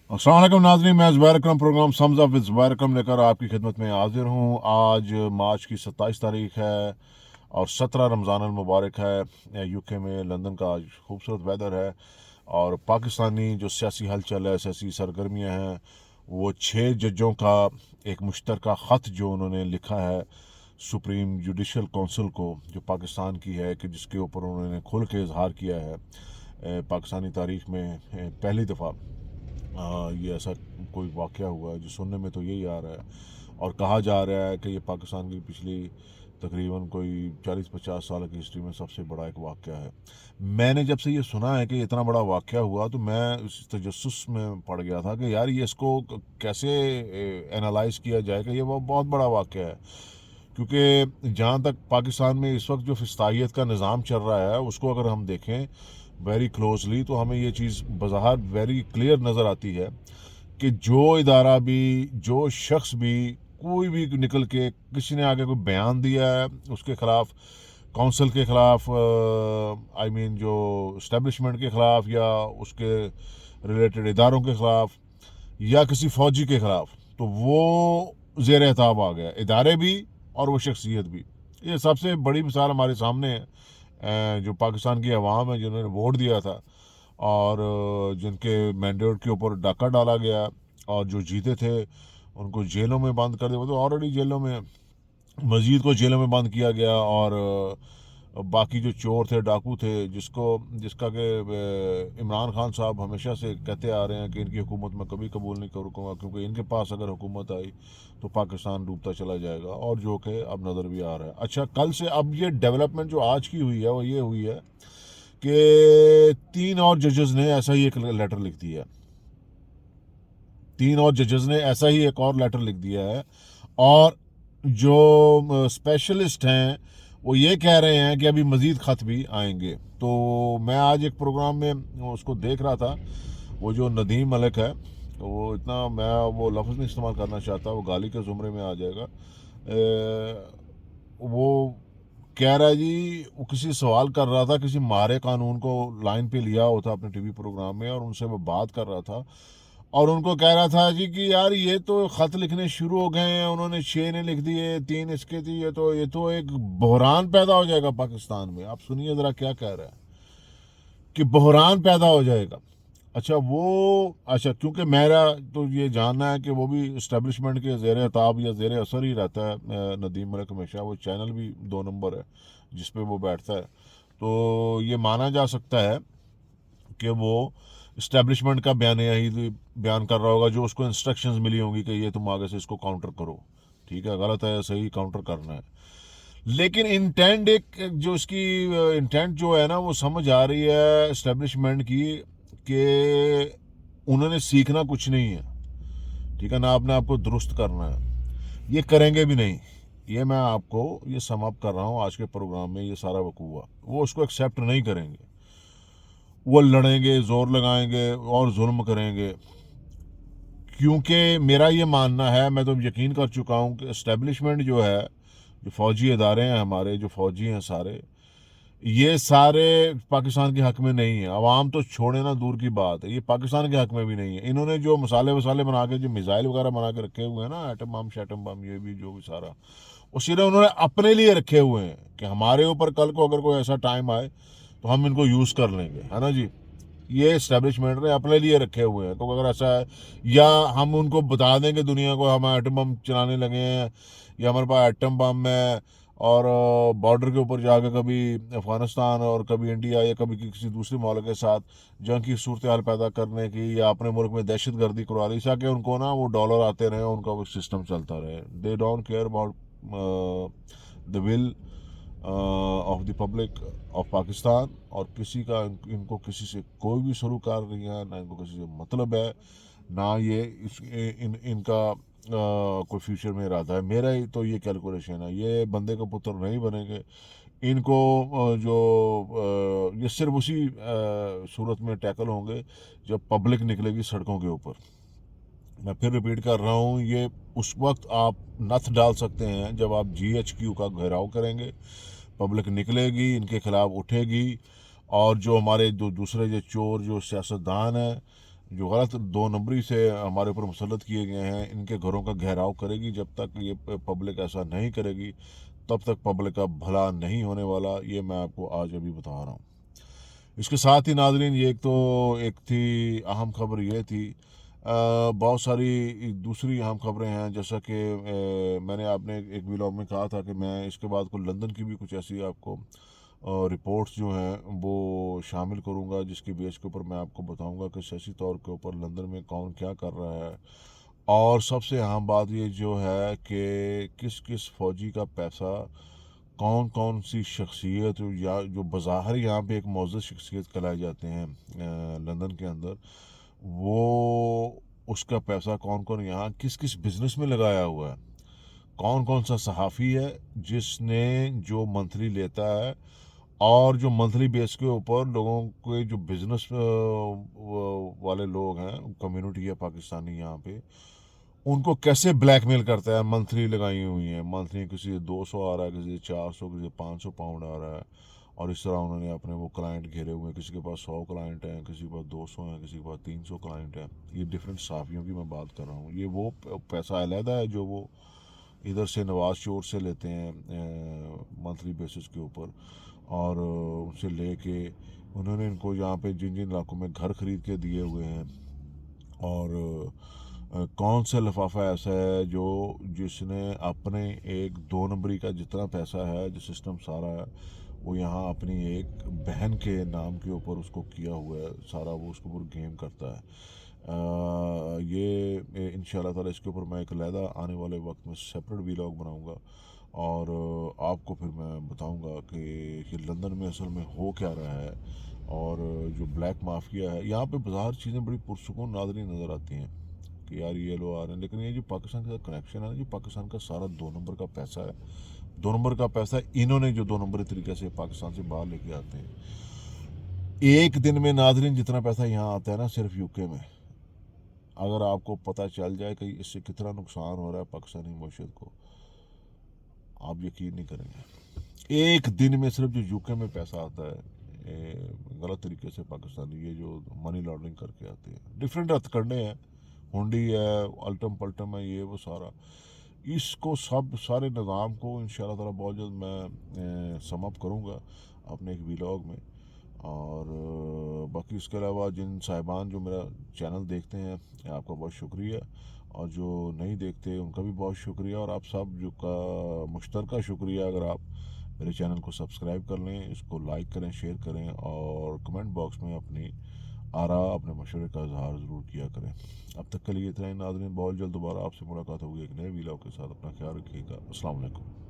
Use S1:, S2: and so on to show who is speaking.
S1: अस्सलाम वालेकुम नाज़रीन, मैं Zubair Akram programme sums up with Zubair Akram लेकर आपकी खिदमत में हाजिर हूँ। आज मार्च की 27 तारीख है और 17 रमज़ान अल मुबारक है। यूके में लंदन का आज खूबसूरत वेदर है और पाकिस्तानी जो सियासी हलचल है, सियासी सरगर्मियाँ हैं, वो 6 जजों का एक मुश्तरका ख़त जो उन्होंने लिखा है सुप्रीम जुडिशल कौंसिल को, जो पाकिस्तान की है, कि जिसके ऊपर उन्होंने खुल के इजहार किया है पाकिस्तानी तारीख़ में पहली दफ़ा ये ऐसा कोई वाक़या हुआ है जो सुनने में तो यही आ रहा है। और कहा जा रहा है कि ये पाकिस्तान की पिछली तकरीबन कोई 40-50 साल की हिस्ट्री में सबसे बड़ा एक वाक़या है। मैंने जब से ये सुना है कि इतना बड़ा वाक़या हुआ, तो मैं उस तजस्सुस में पड़ गया था कि यार ये इसको कैसे एनालाइज़ किया जाए कि ये वो बहुत बड़ा वाक़या है। क्योंकि जहाँ तक पाकिस्तान में इस वक्त जो फिस्ताहियत का निज़ाम चल रहा है, उसको अगर हम देखें वेरी क्लोजली, तो हमें ये चीज़ बज़ाहिर वेरी क्लियर नज़र आती है कि जो इदारा भी, जो शख्स भी, कोई भी निकल के किसी ने आगे कोई बयान दिया है उसके ख़िलाफ़, कौंसल के ख़िलाफ़, आई मीन जो इस्टेब्लिशमेंट के ख़िलाफ़, या उसके रिलेटेड इदारों के ख़िलाफ़, या किसी फ़ौजी के ख़िलाफ़, तो वो ज़ेर एहताब आ गया, इदारे भी और वो शख्सियत भी। ये सबसे बड़ी मिसाल हमारे सामने है। जो पाकिस्तान की आवाम है जिन्होंने वोट दिया था और जिनके मैंडेट के ऊपर डाका डाला गया, और जो जीते थे उनको जेलों में बंद कर दिया, वो तो ऑलरेडी जेलों में, मजीद को जेलों में बंद किया गया। और बाकी जो चोर थे, डाकू थे, जिसका कि इमरान खान साहब हमेशा से कहते आ रहे हैं कि इनकी हुकूमत में कभी कबूल नहीं करूँगा, क्योंकि इनके पास अगर हुकूमत आई तो पाकिस्तान डूबता चला जाएगा, और जो कि अब नज़र भी आ रहा है। अच्छा, कल से अब ये डेवलपमेंट जो आज की हुई है वो ये हुई है कि 3 और जजेस ने ऐसा ही एक लेटर लिख दिया है। 3 और जजेस ने ऐसा ही एक और लेटर लिख दिया है, और जो स्पेशलिस्ट हैं वो ये कह रहे हैं कि अभी मज़ीद ख़त भी आएंगे। तो मैं आज एक प्रोग्राम में उसको देख रहा था, वो जो नदीम मलिक है, तो वो इतना, मैं वो लफ्ज़ नहीं इस्तेमाल करना चाहता, वो गाली के ज़ुमरे में आ जाएगा। वो कह रहा है जी, वो किसी सवाल कर रहा था, किसी मारे कानून को लाइन पे लिया होता अपने टीवी प्रोग्राम में, और उनसे वो बात कर रहा था, और उनको कह रहा था जी कि यार ये तो ख़त लिखने शुरू हो गए हैं, उन्होंने 6 ने लिख दिए, 3 इसके थी, ये तो एक बहरान पैदा हो जाएगा पाकिस्तान में। आप सुनिए ज़रा क्या कह रहा है, कि बहरान पैदा हो जाएगा। अच्छा, क्योंकि मेरा तो ये जानना है कि वो भी इस्टेब्लिशमेंट के ज़ेर ताब या ज़ेर असर ही रहता है। नदीम मलिक हमेशा, वो चैनल भी 2 नंबर है जिस पे वो बैठता है, तो ये माना जा सकता है कि वो इस्टेब्लिशमेंट का बयान ही बयान कर रहा होगा, जो उसको इंस्ट्रक्शंस मिली होंगी कि ये तुम आगे से इसको काउंटर करो। ठीक है, गलत है या सही, काउंटर करना है। लेकिन इंटेंट, एक जो इसकी इंटेंट जो है ना, वो समझ आ रही है इस्टेब्लिशमेंट की, कि उन्होंने सीखना कुछ नहीं है। ठीक है ना, आपने आपको दुरुस्त करना है, ये करेंगे भी नहीं। ये मैं आपको ये सम अप कर रहा हूँ आज के प्रोग्राम में, ये सारा वकूआ वो उसको एक्सेप्ट नहीं करेंगे। वो लड़ेंगे, जोर लगाएंगे और जुल्म करेंगे। क्योंकि मेरा ये मानना है, मैं तो यकीन कर चुका हूँ कि इस्टेब्लिशमेंट जो है, जो फौजी इदारे हैं हमारे, जो फौजी हैं सारे, ये सारे पाकिस्तान के हक में नहीं है। अवाम तो छोड़े ना, दूर की बात है, ये पाकिस्तान के हक में भी नहीं है। इन्होंने जो मसाले वसाले बना के, जो मिसाइल वगैरह बना के रखे हुए हैं ना, एटम बम शैटम बम, ये भी जो भी सारा, वो सिर्फ उन्होंने अपने लिए रखे हुए हैं कि हमारे ऊपर कल को अगर कोई ऐसा टाइम आए तो हम इनको यूज़ कर लेंगे, है ना जी। ये इस्टेब्लिशमेंट ने अपने लिए रखे हुए हैं, तो अगर ऐसा है, या हम उनको बता देंगे दुनिया को हम एटम बम चलाने लगे हैं, या हमारे पास एटम बम है, और बॉर्डर के ऊपर जाकर कभी अफ़गानिस्तान और कभी इंडिया या कभी किसी दूसरे मुल्क के साथ जंग की सूरत हाल पैदा करने की, या अपने मुल्क में दहशत गर्दी करवा ली, ताकि उनको ना वो डॉलर आते रहे, उनका वो सिस्टम चलता रहे। They don't care about the will of the public of Pakistan. और किसी का इनको किसी से कोई भी सरोकार नहीं है, ना इनको किसी से मतलब है, ना ये इनका कोई फ्यूचर में इरादा है। मेरा ही तो ये कैलकुलेशन है, ये बंदे का पुत्र नहीं बनेंगे। इनको ये सिर्फ उसी सूरत में टैकल होंगे जब पब्लिक निकलेगी सड़कों के ऊपर। मैं फिर रिपीट कर रहा हूँ, ये उस वक्त आप नथ डाल सकते हैं जब आप GHQ का घेराव करेंगे, पब्लिक निकलेगी, इनके खिलाफ उठेगी, और जो हमारे जो दूसरे जो चोर जो सियासतदान हैं, जो गलत दो नंबरी से हमारे ऊपर मुसल्लत किए गए हैं, इनके घरों का घेराव करेगी। जब तक ये पब्लिक ऐसा नहीं करेगी तब तक पब्लिक का भला नहीं होने वाला, ये मैं आपको आज अभी बता रहा हूँ। इसके साथ ही नाज़रीन, ये एक थी अहम खबर, ये थी बहुत सारी दूसरी अहम खबरें हैं। जैसा कि मैंने आपने एक व्लॉग में कहा था कि मैं इसके बाद को लंदन की भी कुछ ऐसी आपको रिपोर्ट्स जो हैं वो शामिल करूंगा, जिसकी बेस के ऊपर मैं आपको बताऊंगा कि सियासी तौर के ऊपर लंदन में कौन क्या कर रहा है। और सबसे अहम बात ये जो है कि किस किस फौजी का पैसा, कौन कौन सी शख्सियत या जो बज़ाहिर यहाँ पे एक मौजूद शख्सियत कहलाए जाते हैं लंदन के अंदर, वो उसका पैसा कौन कौन यहाँ किस किस बिज़नेस में लगाया हुआ है। कौन कौन सा सहाफ़ी है जिसने जो मंथली लेता है, और जो मंथली बेस के ऊपर लोगों के जो बिज़नेस वाले लोग हैं, कम्युनिटी है पाकिस्तानी यहाँ पे, उनको कैसे ब्लैकमेल करता है। मंथली लगाई हुई है, मंथली किसी से 200 आ रहा है, किसी से 400, किसी से 500 पाउंड आ रहा है। और इस तरह उन्होंने अपने वो क्लाइंट घेरे हुए हैं। किसी के पास 100 क्लाइंट हैं, किसी के पास 200 हैं, किसी के पास 300 क्लाइंट हैं। ये डिफरेंट साफियों की मैं बात कर रहा हूँ। ये वो पैसा अलहदा है जो वो इधर से नवाज शोर से लेते हैं मंथली बेसिस के ऊपर, और उनसे ले के उन्होंने इनको यहाँ पे जिन जिन इलाकों में घर खरीद के दिए हुए हैं। और कौन सा लिफाफा ऐसा है जो जिसने अपने एक दो नंबरी का जितना पैसा है, जो सिस्टम सारा है, वो यहाँ अपनी एक बहन के नाम के ऊपर उसको किया हुआ है सारा, वो उसके ऊपर गेम करता है। ये इंशाल्लाह ताला इसके ऊपर मैं एक अलहदा आने वाले वक्त में सेपरेट वीलॉग बनाऊंगा, और आपको फिर मैं बताऊंगा कि लंदन में असल में हो क्या रहा है। और जो ब्लैक माफिया है यहाँ पे, बाज़ार चीज़ें बड़ी पुरसुकून नादरी नज़र आती हैं कि यार ये लोग आ रहे हैं, लेकिन ये जो पाकिस्तान के साथ कनेक्शन है ना, जो पाकिस्तान का सारा दो नंबर का पैसा है, दो नंबर का पैसा इन्होंने जो दो नंबरी तरीके से पाकिस्तान से बाहर लेके आते हैं। एक दिन में नाजरीन जितना पैसा यहाँ आता है ना सिर्फ यूके में, अगर आपको पता चल जाए कि इससे कितना नुकसान हो रहा है पाकिस्तानी मईशत को, आप यकीन नहीं करेंगे। एक दिन में सिर्फ जो यूके में पैसा आता है, गलत तरीके से पाकिस्तानी ये जो मनी लॉन्ड्रिंग करके आते हैं, डिफरेंट हथकंडे हैं, हुंडी है, अल्टम पल्टम है, ये वो सारा, इसको सब सारे निज़ाम को इंशाल्लाह ताला बहुत जल्द मैं सम अप करूँगा अपने एक व्लॉग में। और बाकी इसके अलावा जिन साहिबान जो मेरा चैनल देखते हैं, आपका बहुत शुक्रिया, और जो नहीं देखते उनका भी बहुत शुक्रिया, और आप सब जो का मुश्तरका शुक्रिया अगर आप मेरे चैनल को सब्सक्राइब कर लें, इसको लाइक करें, शेयर करें, और कमेंट बॉक्स में अपनी आरा, अपने मशवरे का इजहार ज़रूर किया करें। अब तक के लिए इतना ही नाज़रीन, बहुत जल्द दोबारा आपसे मुलाकात होगी एक नए वीडियो के साथ। अपना ख्याल रखिएगा। अस्सलाम वालेकुम।